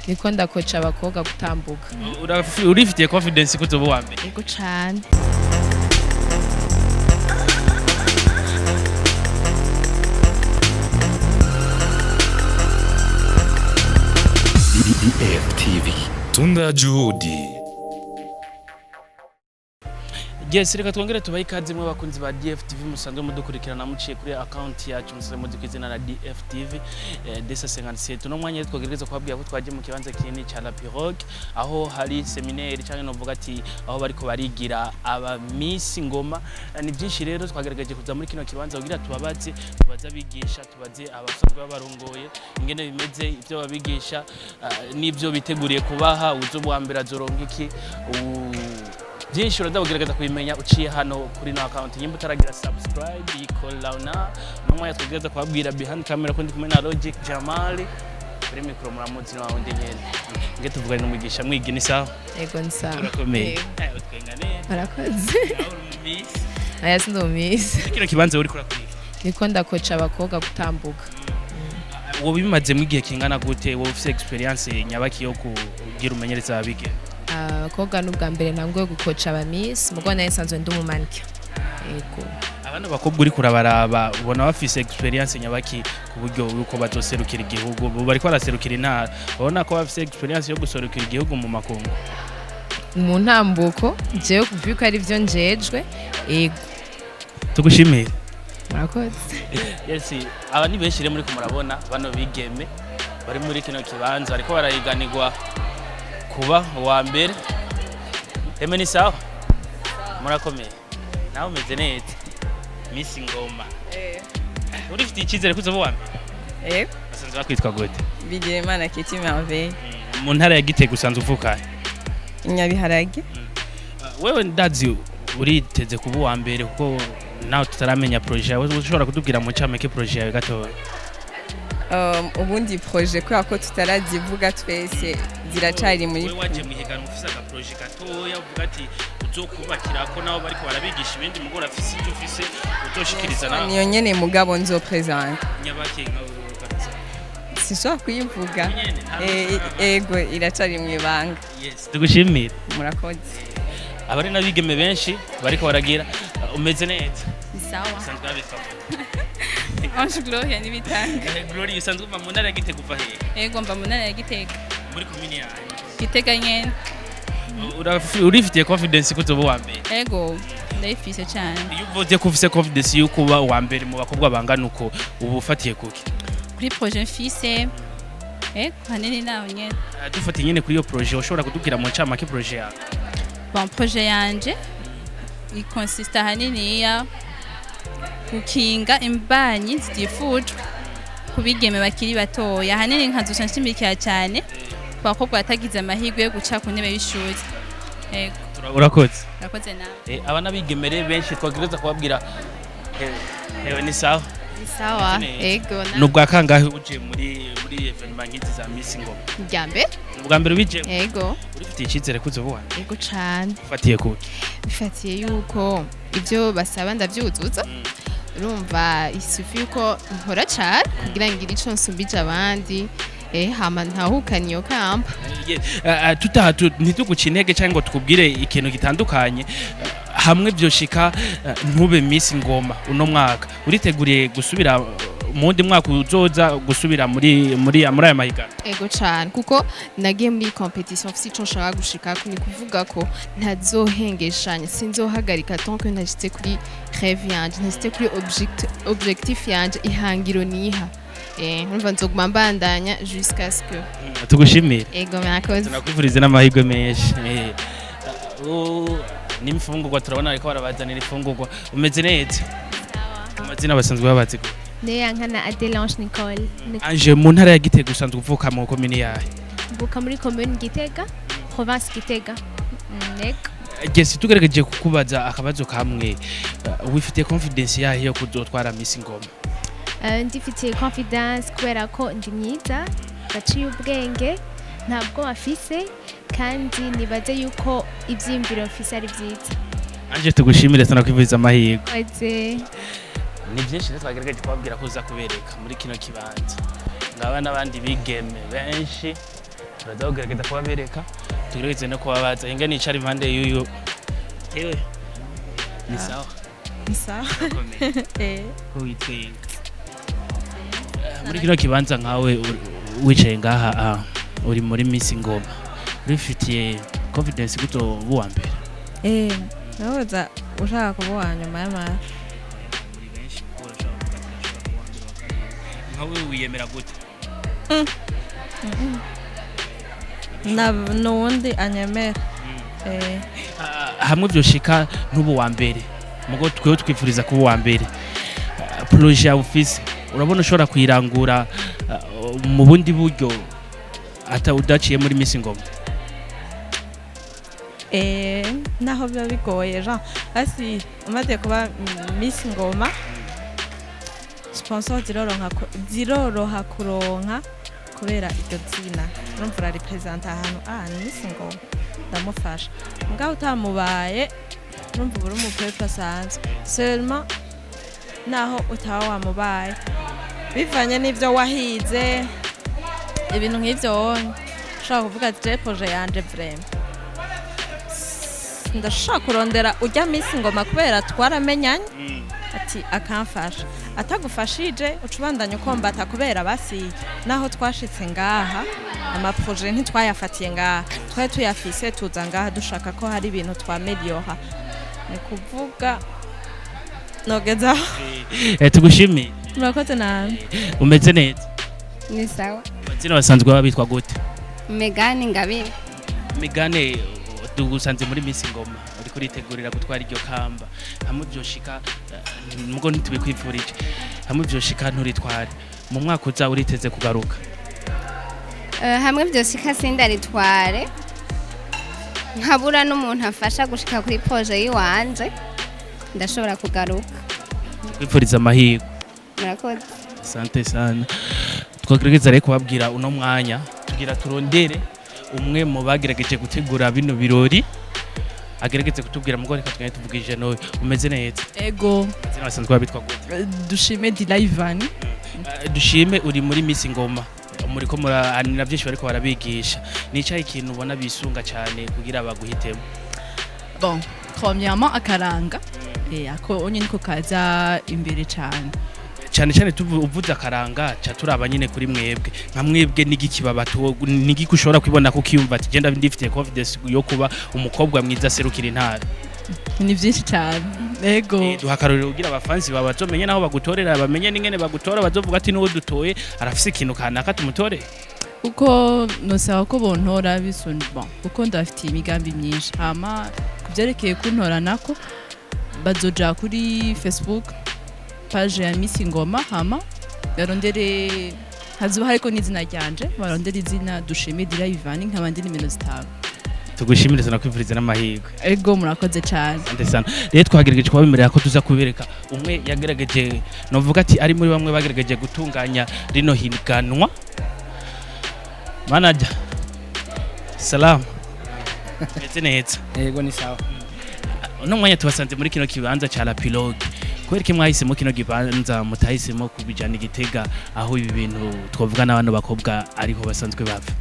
niko ndakoca abakobwa gutambuka. Urifitiye confidence ko uzoba wambere? Yego cyane. DFTV. Tunda juhudi. Yes, reka twongere tubaye ikaze mwe bakunzi ba DFTV musanzwe mudukurikirana muciye kuri account yacu musanzwe mudukizina na DFTV desa 57 no mwanya twogereza kwabwira ko twaje mu kibanza kinini cha La Pirogue aho hari seminaire cyangwa novuga ati aho bariko barigira aba Miss Ngoma. Ni byinshi rero twagerageje kuza muri kino kibanza kugira tubabaze bigisha tubaze abasanzwe babarongoye ingene bimeze ibyo babigisha nibyo biteguriye kubaha uzo bwambera zoronka iki byinshi urazabugerageza kubimenya uciye hano kuri no account nyimba utaragira subscribe yikolauna nomwe yatwigeza kwabwira behind camera ko ndi kumwe na Logic Jamali kuri micro muramuzi nawe ndi nyene nge tuvugana n'umugisha mwigi ni sawa. Yego ni sawa. Urakomeye utwengane arakoze miss aya sindo miss kino kibanza uri kurakwiga niko ndakoca abakobwa gutambuka. Wo bimaze mu gihe kingana gute wo ufite experience nyabaki yo kugira umenyereza abige abakobwa n'ubwa mbere ntangoye gukoca aba Miss mugo naye sanzwe ndi umumanike. Yego abana bakobwa uri kurabaraba ubona bafise experience nyabaki ku buryo uko bazoserukira igihugu bari ko baraserukira intara ubona ko bafise experience yo guserukira igihugu mu makungu mu ntambuko jewe kuvyuka ari byo njejwe. Yego tugushimire murakoze. Yes aba ni benshi muri kumurabona bano bigeme bari muri kino kibanza ariko barayiganirwa kuba wa mbere. Eme ni sawa murakomeye nawe umeze neza Miss Ngoma urifite icyizere ko uzoba wa mbere? Asanzwe bakwitwa gute? Bigiremana Keti Merveille mu ntara ya Gitega usanzwe uvuka Nyabiharage. Wewe ndazi uriteze kuba wa mbere kuko nawe tutaramenya projet yawe ushobora kutubwira mu cameke projet yawe gato? Ubundi projet kwa ko tutarazivuga twese ziracari muri waje muhigana ufise aga projet gatoya uvuga ati uzokubakira ko naho bariko barabigisha ibindi mugora afise icyo ufise utoshikiriza nawe niyo nyene mugabo nzo present nyabaki sishobora kuyivuga. Ego iracari mu ibanga. Yes tugushimire murakoze. Abari nabigeme benshi bariko baragira umeze neza? Sawa sanzwe abitwa Ange Gloria ni bitanga. Gloria usanzwe mu ntara ya Gitega uva he? Ego mba mu ntara ya Gitega. Muri komini yawe? Gitega nyene. Urifitiye confidence ko uzoba wa mbere? Ego ndayifise cyane. Iyo uvuze ko ufise confidence yo kuba wa mbere mu bakobwa bangana uko ubu ufatiye kuki? Kuri projet mfise hanini naho nyene. Dufatiye nyene kuri iyo projet ushobora kudubwira mu ncamake projet yawe? Bon projet yanje ikonsista hanini ya kukinga imbanyi zitifujwe kubigeme bakiri batoya hanini nkazusha nshimikira cyane bakobwa batagize amahirwe yo guca ku ntebe y'ishuri. Urakoze nawe. Abana bigemere benshi twagereza kubabwira ni sawa? Ni sawa. Yego nubwa kangahe uje muri evenement nk'izi za Miss Ngoma? Jambe ubwa mbere ubije? Yego urifitiye icyizere ko uzoba wa mbere? yego cyane. Ufatiye kuki? Bifatiye yuko ibyo basaba ndavyuzuza. Urumva isufi yuko nkora cyane kugira ngo irico nsubije abandi hama ntahukanye yo kamba. Tutatu ntituguca intege cyangwa tukubwire ikintu gitandukanye hamwe byoshika ntube Miss Ngoma uno mwaka uriteguriye gusubira mundi mwaka uzoza gusubira muri aya mahigano? Ego cyane kuko nagiye muri competition fisi cyo nshaka gushika ni kuvuga ko ntazohengeshanya sinzohagarika tant que nashitse kuri rêve yanje nashitse kuri objectif yanje ihangiro niha. Numva nzoguma mbandanya jusqu'à ce que tugushimire. Ego murakoze. Nakwifuriza n'amahirwe menshi. N'imfungurwa turabona ariko barabazanira ifungurwa umeze neza? Amazina basanzwe babazi ko Neyankana Adelange Nicole. Anje mu ntara ya Gitega usanzwe uvuka mu komini yahe? Mvuka muri commune Gitega, province Gitega. Gesi tugerageje kukubaza akabazo kamwe wifitiye confidence yahe yo kuzotwara Miss Ngoma? Ndifitiye confidence kubera ko ndi myiza baciye ubwenge ntabwo bafise kandi nibaze yuko ivyimviro mfise ari vyiza. Anje tugushimire sana kwivuriza amahirwe. Ni byinshi twagerageje kubabwira ko uza kubereka muri kino kibanza ngaba n'abandi bigeme benshi turaza kugerageza kubabereka tugerageze no kubabaza inga nicara impande y'uyu yewe ni sawa ko witwenga muri kino kibanza nkawe wicaye ngaha uri muri Miss Ngoma urifitiye confidence guto buwa mbere nahoza ushaka kuba wa nyuma y'amara nkawe wiyemera gute n'uwundi anyemera hamwe byoshika n'ubu wa mbere mugo twewe twifuriza kuba wa mbere projet ya office urabona ushobora kuyirangura mu bundi buryo ata udaciye muri Miss Ngoma naho biba bigoye Jean asi umaze kuba Miss Ngoma sponsor ziroroha kuronka kubera iryo zina urumva representa ahantu ni Miss Ngoma ndamufasha mugabo utamubaye urumva buri umupeppa asanzwe seulement naho utawa wamubaye bivanye n'ivyo wahize ibintu nk'ivyo ushaka kuvuga ati projet yanje vraiment ndashaka kurondera ujya Miss Ngoma kubera twaramenyanye ati akamfasha atagufashije ucubandanya ukombata kubera basi naho twashitse ngaha ama projet ntitwayafatiye ngaha twari tuyafise tuza ngaha dushaka ko hari ibintu twameliora ni kuvuga nogeza tugushimiye murakoze nawe umeze neza ni sawa bazina basanzwe babitwa gute Megane Ngabire Megane dugusanze muri Miss Ngoma uri kuritegurira gutwara iryo kamba hamwe byoshika mugo ntitubikwifurije hamwe byoshika nturitware mu mwaka uza uriteze kugaruka hamwe byoshika sindaritware nkabura n'umuntu afasha gushika kuri projet yiwanje ndashobora kugaruka kwifuriza amahirwe murakoze asante sana twagerageza rero kubabwira uno mwanya tugira turondere umwe mu bagerageje gutegura bino birori agerageze kutubwira mugore ka twanye tuvugije no umeze neza ego zina basanzwe babitwa gute dushime di live dushime uri muri Miss Ngoma muri ko muranira byinshi bariko barabigisha nicaye ikintu ubona bisunga cyane kugira baguhitemo bon premièrement akaranga ako onye niko kaza imbere cyane cyane uvuze akaranga cha turaba nyine kuri mwebwe nka mwebwe nigikibabatu nigikushobora kwibona ko kiyumva ati genda ndifite confidence yo kuba umukobwa mwiza serukira intara ni byinshi cyane ego duhakarurira kugira abafansi babazomenye naho bagutorera bamenye n'ingene bagutora bazovuga ati n'uwo dutoye arafise ikintu kanaka tumutore uko nosaba ko bontora bisundwa uko ndafite imigambi myinshi hama kubyerekeye kuntora nako bazoja kuri Facebook page ya Miss Ngoma hama barondere hazuba hariko n'izina ryanje barondere izina dushime dira Ivani nk'abandi nimero 5 tugushimire sana kwivuriza n'amahirwe ego murakoze cyane ande sana rero twagerageje kubabemerera ko tuza kubereka umwe yagerageje novuga ati ari muri bamwe bagerageje gutunganya rino higanwa manager salam meze neza yego ni sawa uno mwanya tubasanze muri kino kibanza cha la pilogue kwereke mwahisemo kino kibanza mutahisemo kubijana igitega aho ibi bintu twavuga n'abantu bakobwa ariho basanzwe bava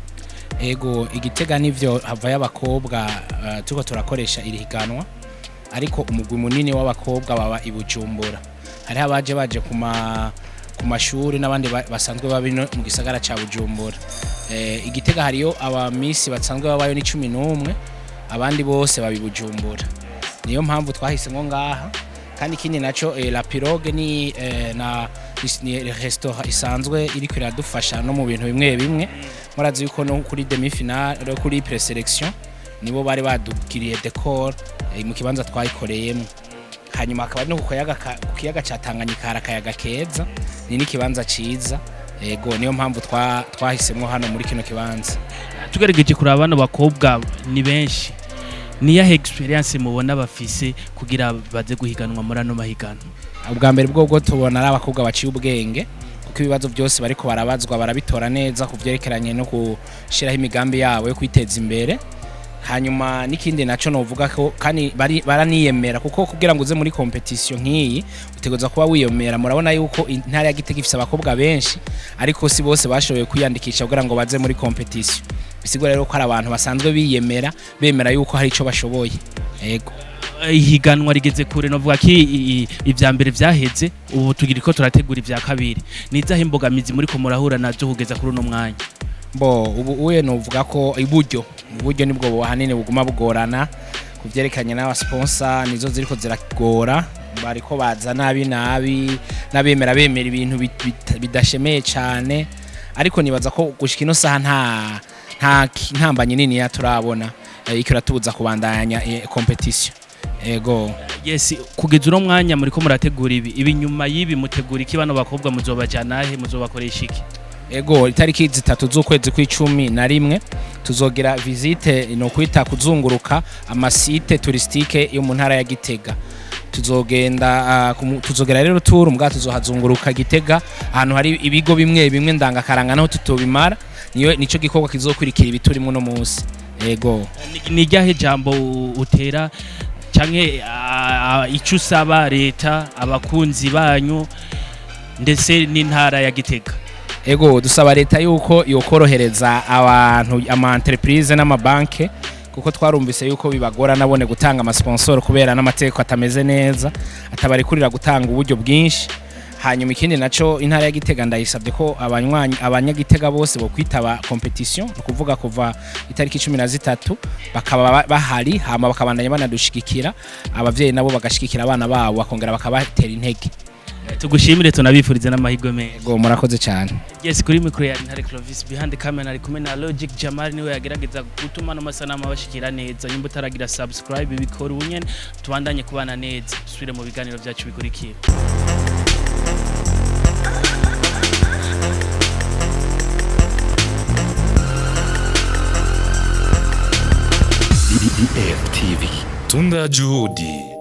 ego igitega nivyo hava y'abakobwa tuko turakoresha iri higanwa ariko umugwi munini w'abakobwa baba ibujumbura hari baje ku mashuri n'abandi basanzwe babino mu gisagara ca Bujumbura igitega hariyo aba Miss basanzwe babayo ni 11 abandi bose babibujumbura niyo mpamvu twahisemo ngaha kandi kindi naco la pirogue ni restaurant isanzwe iri kwiradufasha no mu bintu bimwe murazi yuko no kuri demi finale kuri preselection nibo bari badukiriye decor mu kibanza twayikoreyemo hanyuma akaba no kukiyaga ca Tanganyika harakayaga keza ni nikibanza ciza ego niyo mpamvu twahisemo hano muri kino kibanza tugerageje kuri abana bakobwa ni benshi niya experience mubona bafise kugira baze guhiganwa muri ano mahigano ubwa mbere bwo tubona ari abakobwa baciye ubwenge kuko ibibazo byose bariko barabazwa barabitora neza kuvyerekeranye no gushiraho imigambi yabo yo kwiteza imbere hanyuma nikindi naco novuga ko kandi baraniyemera kuko kugira ngo uze muri competition nk'iyi utegereza kuba wiyemera murabona yuko intara ya Gitega ifise abakobwa benshi ariko si bose bashoboye kwiyandikisha kugira ngo baze muri competition bisigura rero ko ari abantu basanzwe biyemera bemera yuko hari ico bashoboye yego ihiganwa rigeze kure novuga ki ivya mbere vyaheze ubu tugira ko turategura ivya kabiri nizaho imbogamizi muri ko murahura nazo kugeza kuri uno mwanya bo ubu uye novuga ko uburyo nibwo hanini buguma bugorana kuvyerekanye n'aba sponsor nizo ziriko ziragora bariko baza nabi nabemera ibintu bidashemeye cyane ariko nibaza ko gushika ino saha nta ntambanye nini yaturabona ikiratubuza kubandanya competition ego yes kugeza uno mwanya muri ko murategura ibi nyuma y'ibi mutegura iki bano bakobwa muzobajana he muzobakoresha iki ego itariki 3 z'ukwezi kwa11 tuzogira visite no kwita kuzunguruka amasite touristique yo mu ntara ya Gitega tuzogera rero tour mbwa tuzohazunguruka Gitega ahantu hari ibigo bimwe ndangakaranga naho tutobimara nico gikorwa kizokurikira ibiturimo no munsi ego ni ryahe jambo utera canke ico usaba leta abakunzi banyu ndetse n'intara ya Gitega ego dusaba leta yuko yokorohereza abantu ama entreprise n'amabanke kuko twarumvise yuko bibagora nabone gutanga ama sponsor kubera n'amateko atameze neza atabari kurira gutanga uburyo bwinshi hanyuma ikindi naco intara ya Gitega ndayisabye ko abanyagitega bose bo kwitaba competition kuvuga kuva itariki 13 bakaba bahari hama bakabandanya banadushigikira abavyeyi nabo bagashigikira abana babo bakongera bakabatera intege tugushimire tunabifurize n'amahirwe meza go murakoze cyane yes kuri micro ya Ntare Clovis behind the camera ari kumwe na Logic Jamal niwe yagerageza gutuma no masanamu abashikira neza nyimbo taragira subscribe bikora ubunyene tubandanye kubana neza dusubire mu biganiro byacu bikurikira DFTV Tunda Juhudi.